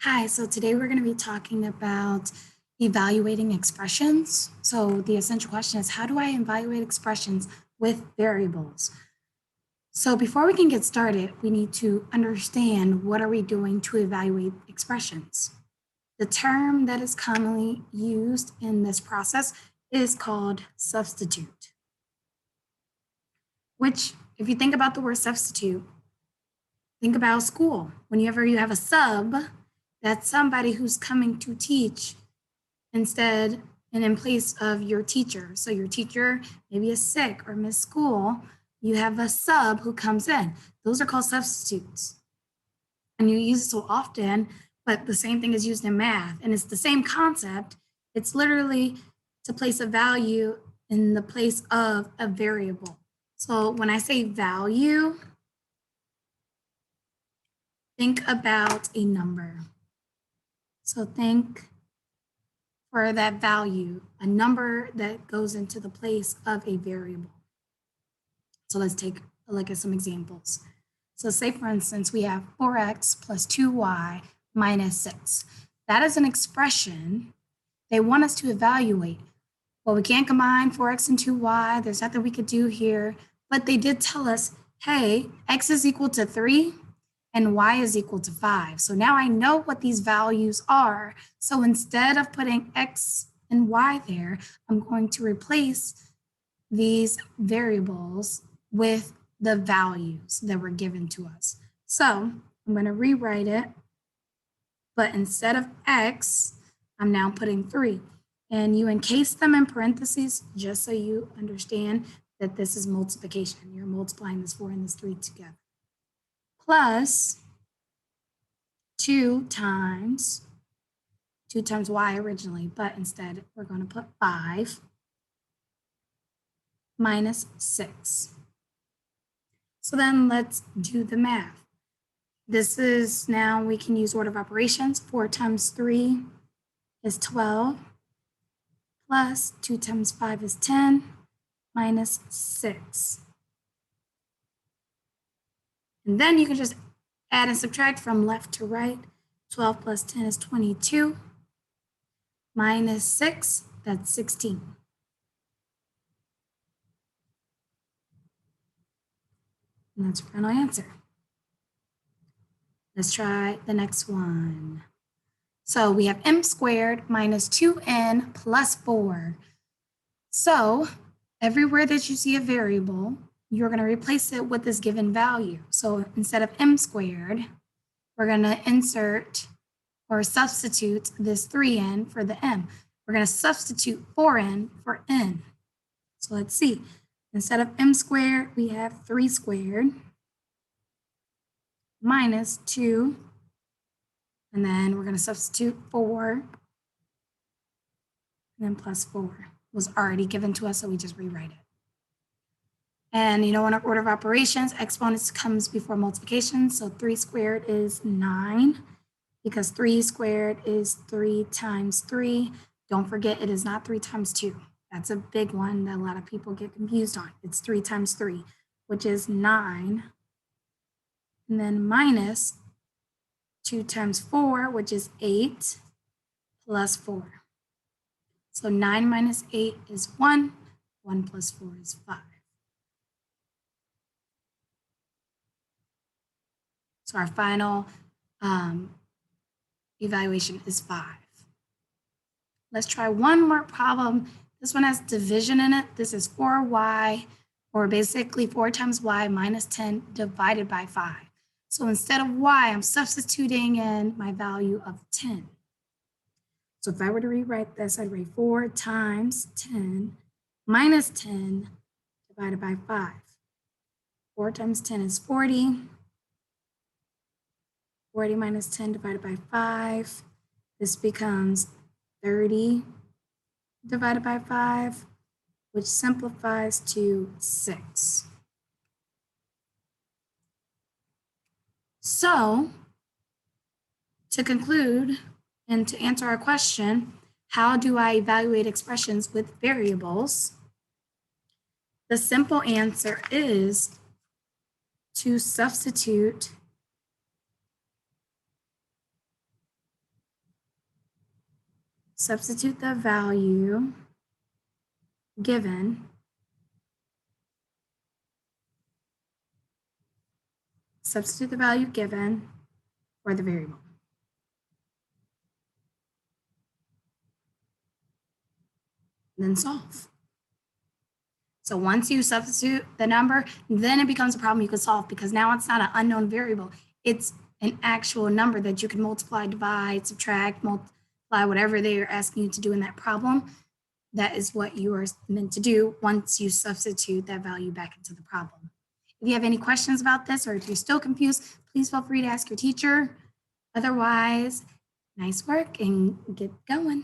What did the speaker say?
Hi, so today we're going to be talking about evaluating expressions. So the essential question is, how do I evaluate expressions with variables? So before we can get started, we need to understand what are we doing to evaluate expressions. The term that is commonly used in this process is called substitute, which if you think about the word substitute, think about school. Whenever you have a sub, that's somebody who's coming to teach instead and in place of your teacher. So your teacher maybe is sick or missed school, you have a sub who comes in. Those are called substitutes. And you use it so often, but the same thing is used in math. And it's the same concept. It's literally to place a value in the place of a variable. So when I say value, think about a number. So think for that value, a number that goes into the place of a variable. So let's take a look at some examples. So say, for instance, we have 4x plus 2y minus 6. That is an expression they want us to evaluate. Well, we can't combine 4x and 2y. There's nothing we could do here. But they did tell us, hey, x is equal to 3 and y is equal to 5. So now I know what these values are. So instead of putting x and y there, I'm going to replace these variables with the values that were given to us. So I'm going to rewrite it, but instead of x, I'm now putting 3. And you encase them in parentheses just so you understand that this is multiplication. You're multiplying this 4 and this 3 together. Plus 2 times y originally, but instead we're going to put 5 minus 6. So then let's do the math. This is now we can use order of operations. 4 times 3 is 12, plus 2 times 5 is 10, minus 6. And then you can just add and subtract from left to right. 12 plus 10 is 22, minus 6, that's 16. And that's your final answer. Let's try the next one. So we have m squared minus 2n plus 4. So everywhere that you see a variable, you're going to replace it with this given value. So instead of m squared, we're going to insert or substitute this 3n for the m. We're going to substitute 4n for n. So let's see. Instead of m squared, we have 3 squared minus 2. And then we're going to substitute 4. And then plus 4 was already given to us, so we just rewrite it. And in our order of operations, exponents comes before multiplication. So 3 squared is 9, because 3 squared is 3 times 3. Don't forget, it is not 3 times 2. That's a big one that a lot of people get confused on. It's 3 times 3, which is 9. And then minus 2 times 4, which is 8, plus 4. So 9 minus 8 is 1. 1 plus 4 is 5. So our final evaluation is 5. Let's try one more problem. This one has division in it. This is 4y, or basically 4 times y minus 10 divided by 5. So instead of y, I'm substituting in my value of 10. So if I were to rewrite this, I'd write 4 times 10 minus 10 divided by 5. 4 times 10 is 40. 40 minus 10 divided by 5. This becomes 30 divided by 5, which simplifies to 6. So to conclude and to answer our question, how do I evaluate expressions with variables? The simple answer is to substitute Substitute the value given for the variable. And then solve. So once you substitute the number, then it becomes a problem you can solve because now it's not an unknown variable. It's an actual number that you can multiply, divide, subtract, multiply, whatever they are asking you to do in that problem. That is what you are meant to do once you substitute that value back into the problem. If you have any questions about this or if you're still confused, please feel free to ask your teacher. Otherwise, nice work and get going.